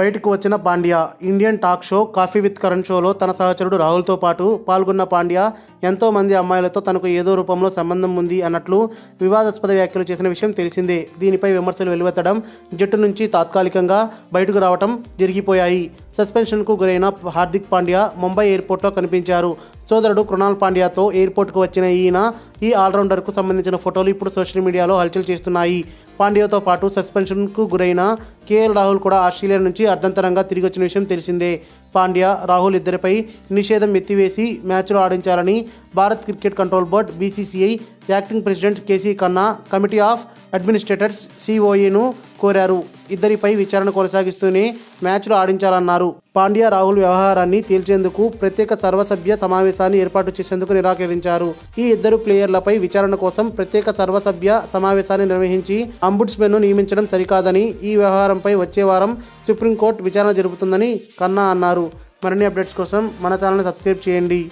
బయటకు వచ్చిన Pandya Indian talk show coffee with Karan షోలో తన సహచరుడు రాహుల్తో పాటు పాల్గొన్న పాండ్యా ఎంతో మంది అమ్మాయిలతో తనకు ఏదో రూపంలో సంబంధం ఉంది అన్నట్లు వివాదాస్పద వ్యాఖ్యలు చేసిన విషయం తెలిసిందే. దీనిపై విమర్శలు వెలువెత్తడం, జట్టు నుంచి తాత్కాలికంగా బయటకు రావడం జరిగిపోయాయి. సస్పెన్షన్కు గురైన హార్దిక్ పాండ్యా ముంబై ఎయిర్పోర్ట్లో కనిపించారు. సోదరుడు కృణాల్ పాండ్యాతో ఎయిర్పోర్ట్కు వచ్చిన ఈ ఆల్రౌండర్కు సంబంధించిన ఫోటోలు ఇప్పుడు సోషల్ మీడియాలో హల్చల్ చేస్తున్నాయి. పాండ్యాతో పాటు సస్పెన్షన్కు గురైన కేఎల్ రాహుల్ కూడా ఆస్ట్రేలియా నుంచి అర్ధంతరంగా తిరిగి వచ్చిన విషయం తెలిసిందే. పాండ్యా, రాహుల్ ఇద్దరిపై నిషేధం ఎత్తివేసి మ్యాచ్లు ఆడించాలని Bharat cricket control board BCCI acting president KC Khanna committee of administrators సిఓఏను కోరారు. ఇద్దరిపై విచారణ కొనసాగిస్తూనే మ్యాచ్లు ఆడించాలన్నారు. పాండ్యా, రాహుల్ వ్యవహారాన్ని తేల్చేందుకు ప్రత్యేక సర్వసభ్య సమావేశాన్ని ఏర్పాటు చేసేందుకు నిరాకరించారు. ఈ ఇద్దరు ప్లేయర్లపై విచారణ కోసం ప్రత్యేక సర్వసభ్య సమావేశాన్ని నిర్వహించి అంబుడ్స్మెన్ను నియమించడం సరికాదని, ఈ వ్యవహారంపై వచ్చే వారం సుప్రీంకోర్టు విచారణ జరుపుతుందని ఖన్నా అన్నారు. మరిన్ని అప్డేట్స్ కోసం మన ఛానల్ని సబ్స్క్రైబ్ చేయండి.